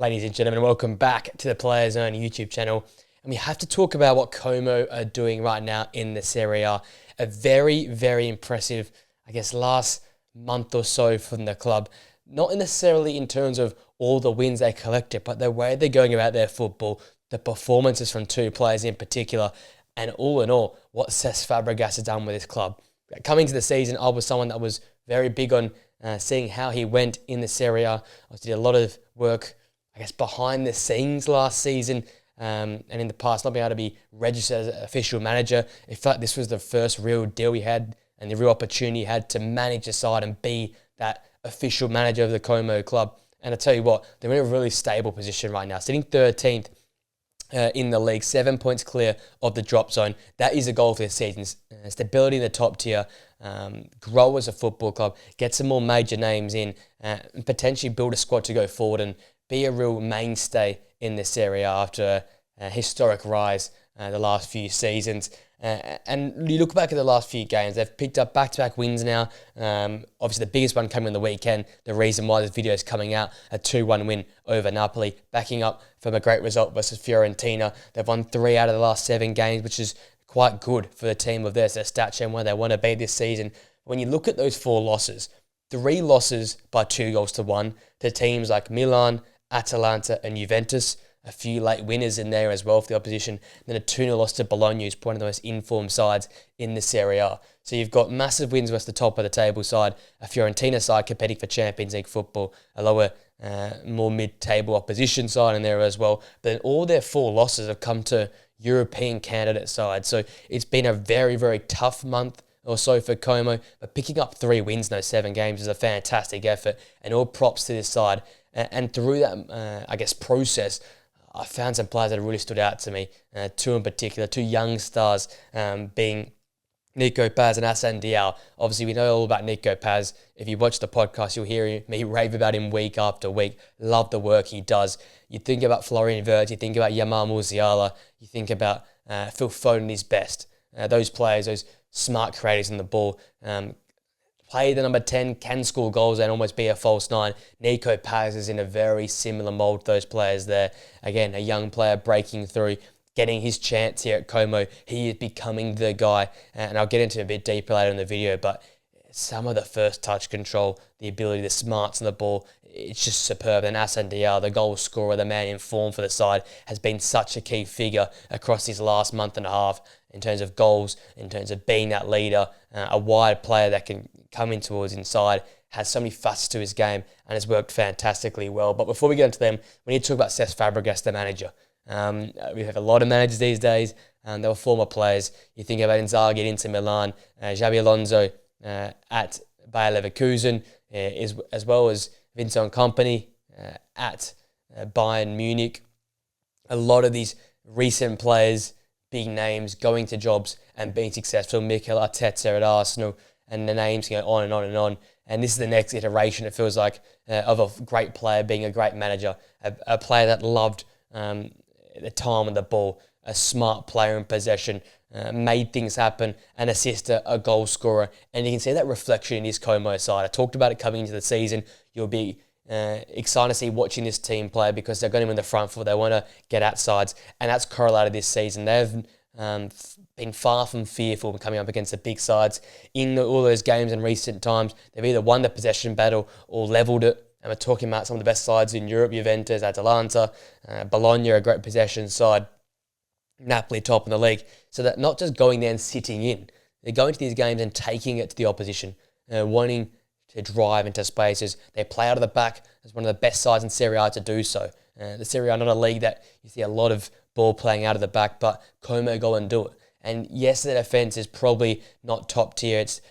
Ladies and gentlemen, welcome back to the Players Own YouTube channel. And we have to talk about what Como are doing right now in the Serie A. A very, very impressive, last month or so from the club. Not necessarily in terms of all the wins they collected, but the way they're going about their football, the performances from two players in particular, and all in all, what Cesc Fabregas has done with his club. Coming to the season, I was someone that was very big on seeing how he went in the Serie A. I did a lot of work behind the scenes last season and in the past, not being able to be registered as an official manager. It felt like this was the first real deal he had and the real opportunity he had to manage the side and be that official manager of the Como club. And I tell you what, they're in a really stable position right now, sitting 13th in the league, 7 points clear of the drop zone. That is a goal for this season. Stability in the top tier, grow as a football club, get some more major names in, and potentially build a squad to go forward and be a real mainstay in this area after a historic rise the last few seasons. And you look back at the last few games, they've picked up back-to-back wins now. Obviously, the biggest one coming on the weekend, the reason why this video is coming out, a 2-1 win over Napoli, backing up from a great result versus Fiorentina. They've won 3 out of the last 7 games, which is quite good for the team of theirs, their stat sheet, where they want to be this season. When you look at those 4 losses, 3 losses by 2-1 to teams like Milan, Atalanta and Juventus, a few late winners in there as well for the opposition, then a 2-0 loss to Bologna, who's one of the most informed sides in the Serie A. So you've got massive wins versus the top of the table side, a Fiorentina side competing for Champions League football, a lower, more mid-table opposition side in there as well. But then all their 4 losses have come to European candidate sides. So it's been a very, very tough month or so for Como, but picking up 3 wins in those 7 games is a fantastic effort, and all props to this side. And through that, process, I found some players that really stood out to me. 2 in particular, 2 young stars, being Nico Paz and Hassan Diao. Obviously, we know all about Nico Paz. If you watch the podcast, you'll hear me rave about him week after week. Love the work he does. You think about Florian Wirtz, you think about Yamal Musiala, you think about Phil Foden is best. Those players, those smart creators on the ball, play the number 10, can score goals and almost be a false 9. Nico Paz is in a very similar mould to those players there. Again, a young player breaking through, getting his chance here at Como. He is becoming the guy, and I'll get into it a bit deeper later in the video, but some of the first touch control, the ability, the smarts on the ball, it's just superb. And Hassan Diao, the goal scorer, the man in form for the side, has been such a key figure across his last month and a half in terms of goals, in terms of being that leader, a wide player that can come in towards inside, has so many facets to his game, and has worked fantastically well. But before we get into them, we need to talk about Cesc Fabregas, the manager. We have a lot of managers these days, and they were former players. You think about Inzaghi at Inter Milan, Xabi Alonso at Bayer Leverkusen, as well as Vincent Kompany at Bayern Munich. A lot of these recent players, big names, going to jobs and being successful. Mikel Arteta at Arsenal, and the names go on and on and on. And this is the next iteration, it feels like, of a great player being a great manager, a player that loved the time on the ball, a smart player in possession, made things happen, an assister, a goal scorer. And you can see that reflection in his Como side. I talked about it coming into the season. You'll be excited to see watching this team play because they're going to win the front foot. They want to get at sides, and that's correlated this season. They've been far from fearful coming up against the big sides. In all those games in recent times, they've either won the possession battle or levelled it. And we're talking about some of the best sides in Europe, Juventus, Atalanta, Bologna, a great possession side, Napoli top in the league. So that not just going there and sitting in, they're going to these games and taking it to the opposition, wanting to drive into spaces. They play out of the back as one of the best sides in Serie A to do so. The Serie A, not a league that you see a lot of ball playing out of the back, but Como go and do it. And yes, their defence is probably not top tier. It's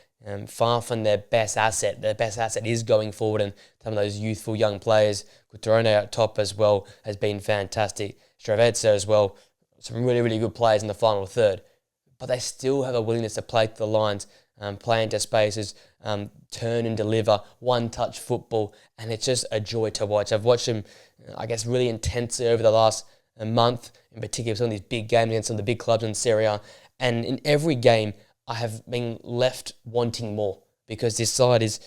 far from their best asset. Their best asset is going forward, and some of those youthful young players, Cutrone out top as well, has been fantastic. Stravezza as well, some really, really good players in the final third. But they still have a willingness to play to the lines, play into spaces, turn and deliver, one-touch football, and it's just a joy to watch. I've watched them, really intensely over the last month, in particular some of these big games against some of the big clubs in Serie A, and in every game, I have been left wanting more because this side is,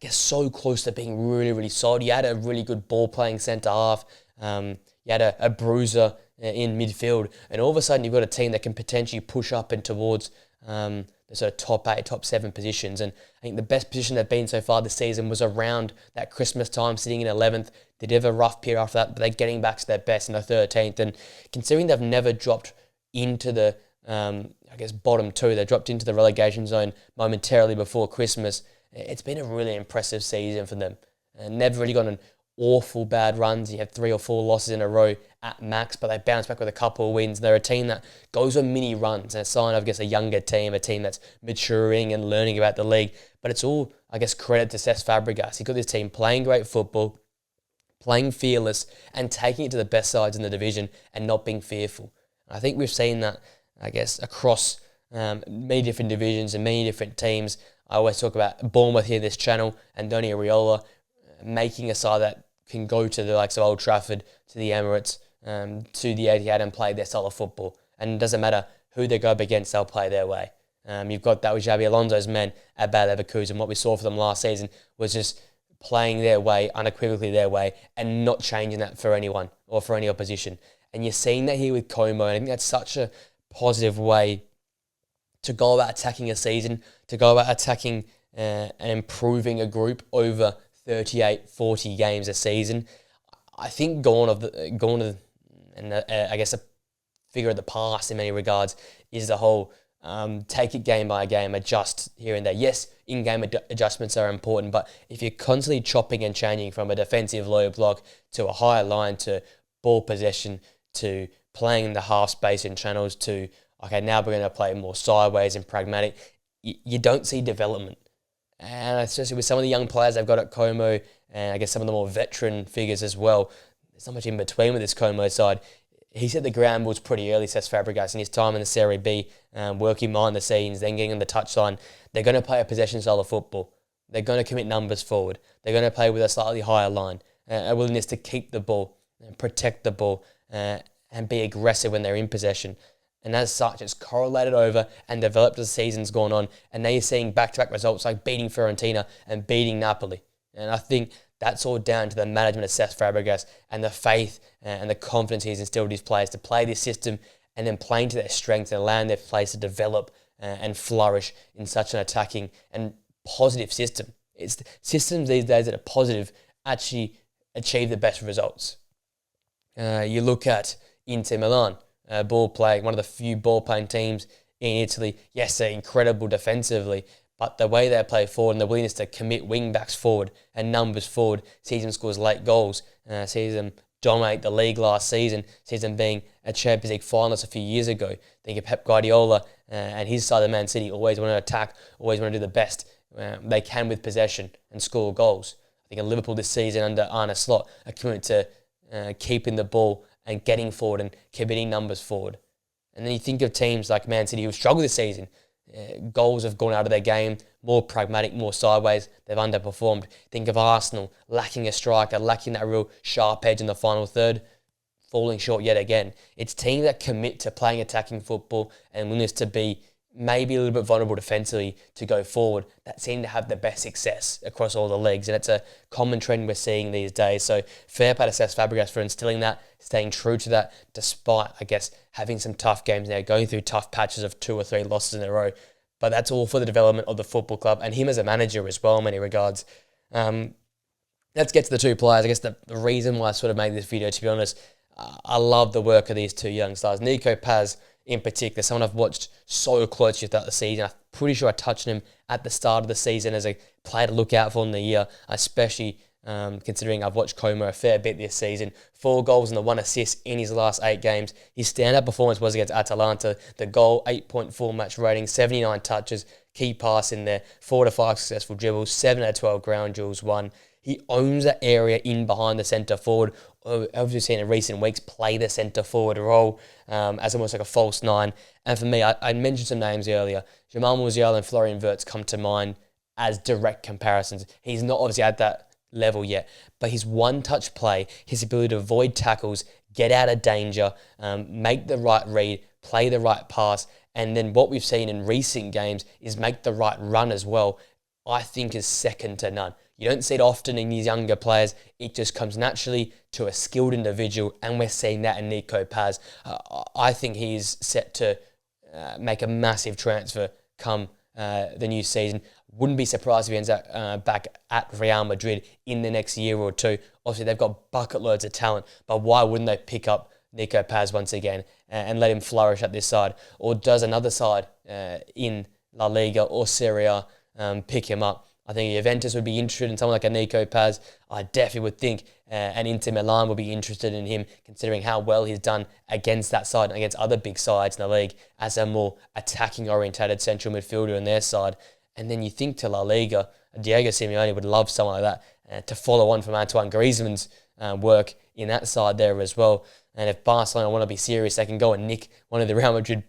guess, so close to being really, really solid. You had a really good ball-playing centre-half. You had a bruiser in midfield. And all of a sudden, you've got a team that can potentially push up and towards the sort of top 8, top 7 positions. And I think the best position they've been so far this season was around that Christmas time, sitting in 11th. They did have a rough period after that, but they're getting back to their best in the 13th. And considering they've never dropped into the, bottom 2, they dropped into the relegation zone momentarily before Christmas. It's been a really impressive season for them. And never really got an awful bad runs. You had 3 or 4 losses in a row at max, but they bounced back with a couple of wins. They're a team that goes on mini runs, and a sign of, a younger team, a team that's maturing and learning about the league. But it's all, credit to Cesc Fabregas. He got this team playing great football, playing fearless, and taking it to the best sides in the division and not being fearful. I think we've seen that, across many different divisions and many different teams. I always talk about Bournemouth here, this channel, and Donny Ariola making a side that can go to the likes of Old Trafford, to the Emirates, to the Etihad and play their style of football. And it doesn't matter who they go up against, they'll play their way. You've got that with Xabi Alonso's men at Bayer Leverkusen. What we saw for them last season was just playing their way, unequivocally their way, and not changing that for anyone or for any opposition. And you're seeing that here with Como, and I think that's such a positive way to go about attacking a season, to go about attacking and improving a group over 38, 40 games a season. I think a figure of the past in many regards is the whole take it game by game, adjust here and there. Yes, in-game adjustments are important, but if you're constantly chopping and changing from a defensive low block to a higher line to ball possession to playing in the half space and channels to, now we're going to play more sideways and pragmatic, you don't see development. And especially with some of the young players they've got at Como, and some of the more veteran figures as well, there's not much in between with this Como side. He set the ground rules pretty early, says Fabregas, in his time in the Serie B, working behind the scenes, then getting on the touchline. They're going to play a possession style of football. They're going to commit numbers forward. They're going to play with a slightly higher line, a willingness to keep the ball, and protect the ball, and be aggressive when they're in possession. And as such, it's correlated over and developed as the season's gone on. And now you're seeing back-to-back results like beating Fiorentina and beating Napoli. And I think that's all down to the management of Cesc Fabregas and the faith and the confidence he's instilled in his players to play this system and then playing to their strengths and allowing their players to develop and flourish in such an attacking and positive system. It's systems these days that are positive actually achieve the best results. You look at Inter Milan, ball playing, one of the few ball playing teams in Italy. Yes, they're incredible defensively, but the way they play forward and the willingness to commit wing backs forward and numbers forward, sees them scores late goals, sees them dominate the league last season, sees them being a Champions League finalist a few years ago. Think of Pep Guardiola and his side of Man City, always want to attack, always want to do the best they can with possession and score goals. I think in Liverpool this season under Arne Slot are committed to keeping the ball and getting forward and committing numbers forward. And then you think of teams like Man City who struggled this season. Goals have gone out of their game, more pragmatic, more sideways. They've underperformed. Think of Arsenal, lacking a striker, lacking that real sharp edge in the final third, falling short yet again. It's teams that commit to playing attacking football and willingness to be maybe a little bit vulnerable defensively to go forward that seem to have the best success across all the leagues. And it's a common trend we're seeing these days. So fair play to Cesc Fabregas for instilling that, staying true to that, despite, having some tough games now, going through tough patches of 2 or 3 losses in a row. But that's all for the development of the football club and him as a manager as well in many regards. Let's get to the 2 players. The reason why I sort of made this video, to be honest, I love the work of these 2 young stars. Nico Paz, in particular, someone I've watched so closely throughout the season. I'm pretty sure I touched him at the start of the season as a player to look out for in the year, especially considering I've watched Como a fair bit this season. 4 goals and the 1 assist in his last 8 games. His standout performance was against Atalanta. The goal, 8.4 match rating, 79 touches, key pass in there, 4 to 5 successful dribbles, 7 out of 12 ground duels won. He owns that area in behind the centre forward. As we've seen in recent weeks, play the centre forward role as almost like a false 9. And for me, I mentioned some names earlier. Jamal Musiala and Florian Wirtz come to mind as direct comparisons. He's not obviously at that level yet, but his one-touch play, his ability to avoid tackles, get out of danger, make the right read, play the right pass, and then what we've seen in recent games is make the right run as well, I think is second to none. You don't see it often in these younger players. It just comes naturally to a skilled individual, and we're seeing that in Nico Paz. I think he's set to make a massive transfer come the new season. Wouldn't be surprised if he ends up back at Real Madrid in the next year or two. Obviously, they've got bucket loads of talent, but why wouldn't they pick up Nico Paz once again and let him flourish at this side? Or does another side in La Liga or Serie A pick him up? I think Juventus would be interested in someone like a Nico Paz. I definitely would think and Inter Milan would be interested in him, considering how well he's done against that side and against other big sides in the league as a more attacking-orientated central midfielder on their side. And then you think to La Liga, Diego Simeone would love someone like that to follow on from Antoine Griezmann's work in that side there as well. And if Barcelona want to be serious, they can go and nick one of the Real Madrid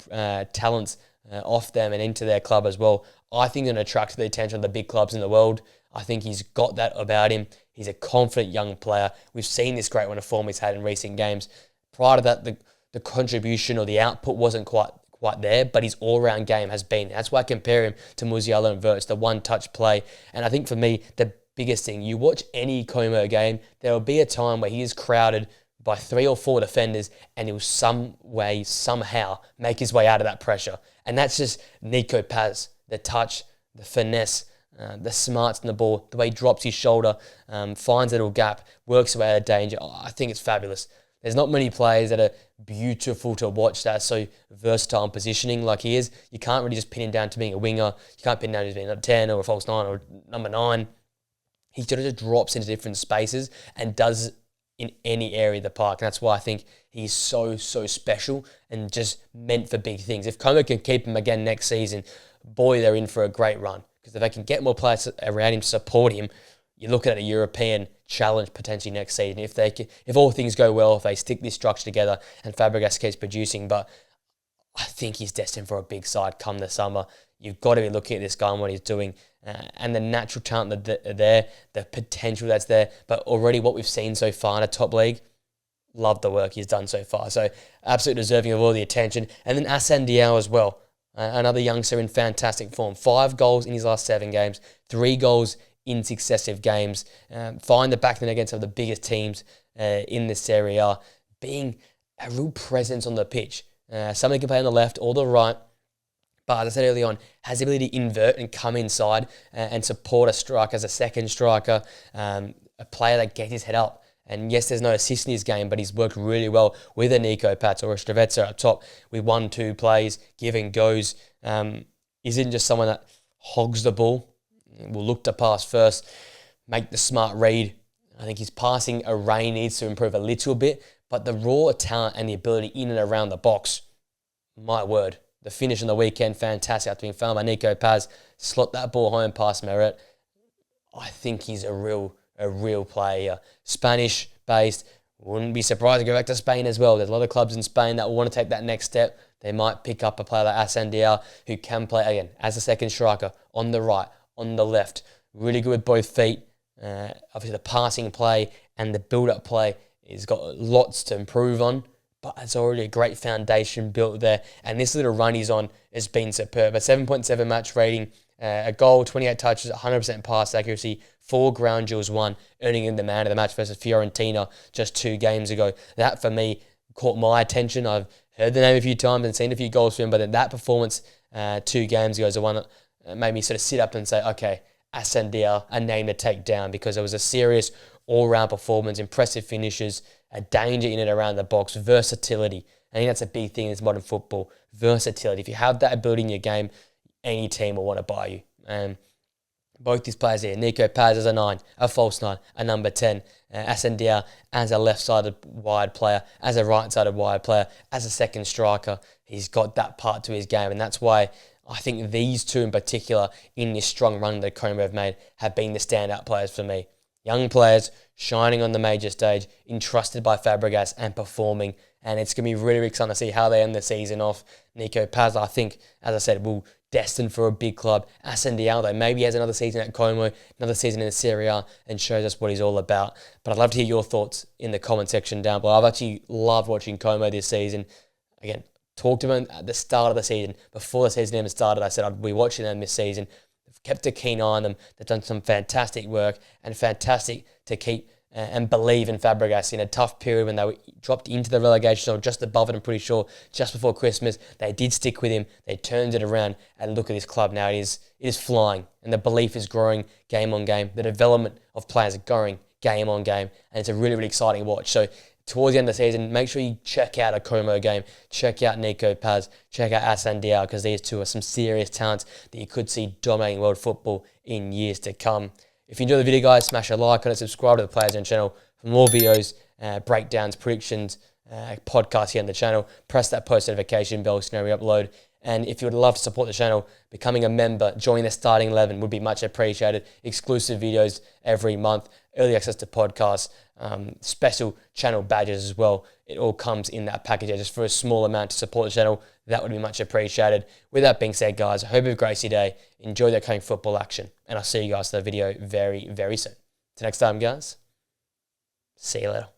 talents off them and into their club as well. I think going to attract the attention of the big clubs in the world. I think he's got that about him. He's a confident young player. We've seen this great run of form he's had in recent games. Prior to that, the contribution or the output wasn't quite there, but his all-round game has been. That's why I compare him to Musiala and Wirtz, the one-touch play. And I think for me, the biggest thing, you watch any Como game, there will be a time where he is crowded by 3 or 4 defenders and he'll somehow make his way out of that pressure. And that's just Nico Paz, the touch, the finesse, the smarts in the ball, the way he drops his shoulder, finds a little gap, works away out of danger. I think it's fabulous. There's not many players that are beautiful to watch that are so versatile in positioning like he is. You can't really just pin him down to being a winger. You can't pin him down to being a 10 or a false 9 or number 9. He sort of just drops into different spaces and does in any area of the park. And that's why I think he's so special and just meant for big things. If Como can keep him again next season, boy, they're in for a great run. Because if they can get more players around him to support him, you're looking at a European challenge potentially next season. If all things go well, if they stick this structure together and Fabregas keeps producing, but I think he's destined for a big side come the summer. You've got to be looking at this guy and what he's doing and the natural talent that's there, the potential that's there. But already what we've seen so far in a top league, love the work he's done so far. So absolutely deserving of all the attention. And then Assane Diao as well, another youngster in fantastic form. 5 goals in his last 7 games, 3 goals in successive games. Find the backman against some of the biggest teams in this Serie A, being a real presence on the pitch. Somebody can play on the left or the right, but as I said early on, has the ability to invert and come inside and support a striker as a second striker, a player that gets his head up. And yes, there's no assist in his game, but he's worked really well with a Nico Paz or a Stravezza up top with 1-2 plays, give and goes. Isn't just someone that hogs the ball, will look to pass first, make the smart read. I think his passing array needs to improve a little bit, but the raw talent and the ability in and around the box, my word. The finish on the weekend, fantastic after being found by Nico Paz. Slot that ball home past Meret. I think he's a real player. Spanish-based. Wouldn't be surprised to go back to Spain as well. There's a lot of clubs in Spain that will want to take that next step. They might pick up a player like Assane Diao who can play, again, as a second striker, on the right, on the left. Really good with both feet. Obviously, the passing play and the build-up play has got lots to improve on, but it's already a great foundation built there. And this little run he's on has been superb. A 7.7 match rating, a goal, 28 touches, 100% pass accuracy, 4 ground duels won, earning him the man of the match versus Fiorentina just 2 games ago. That, for me, caught my attention. I've heard the name a few times and seen a few goals for him, but that performance 2 games ago is the one that made me sort of sit up and say, okay, Assane Diao, a name to take down, because it was a serious all-round performance, impressive finishes, a danger in and around the box, versatility. I think that's a big thing in modern football, versatility. If you have that ability in your game, any team will want to buy you. Both these players here, Nico Paz as a 9, a false 9, a number 10, Assane Diao as a left-sided wide player, as a right-sided wide player, as a second striker. He's got that part to his game, and that's why I think these 2 in particular in this strong run that Como have made have been the standout players for me. Young players shining on the major stage, entrusted by Fabregas and performing. And it's going to be really exciting to see how they end the season off. Nico Paz, I think, as I said, will destined for a big club. Assane Diao, though, maybe he has another season at Como, another season in the Serie A, and shows us what he's all about. But I'd love to hear your thoughts in the comment section down below. I've actually loved watching Como this season. Again, talked to him at the start of the season. Before the season even started, I said I'd be watching them this season. They've kept a keen eye on them. They've done some fantastic work and fantastic to keep and believe in Fabregas in a tough period when they were dropped into the relegation or just above it, I'm pretty sure, just before Christmas. They did stick with him. They turned it around, and look at this club now. It is flying, and the belief is growing game on game. The development of players are growing game on game, and it's a really, really exciting watch. So towards the end of the season, make sure you check out a Como game, check out Nico Paz, check out Assane Diao, because these two are some serious talents that you could see dominating world football in years to come. If you enjoy the video, guys, smash a like on it, subscribe to the Players Zone channel for more videos, breakdowns, predictions, podcasts here on the channel. Press that post notification bell so you know we upload. And if you would love to support the channel, becoming a member, joining the starting 11 would be much appreciated. Exclusive videos every month, early access to podcasts, special channel badges as well. It all comes in that package just for a small amount to support the channel. That would be much appreciated. With that being said, guys, I hope you have a great day. Enjoy the upcoming football action. And I'll see you guys in the video very, very soon. Till next time, guys. See you later.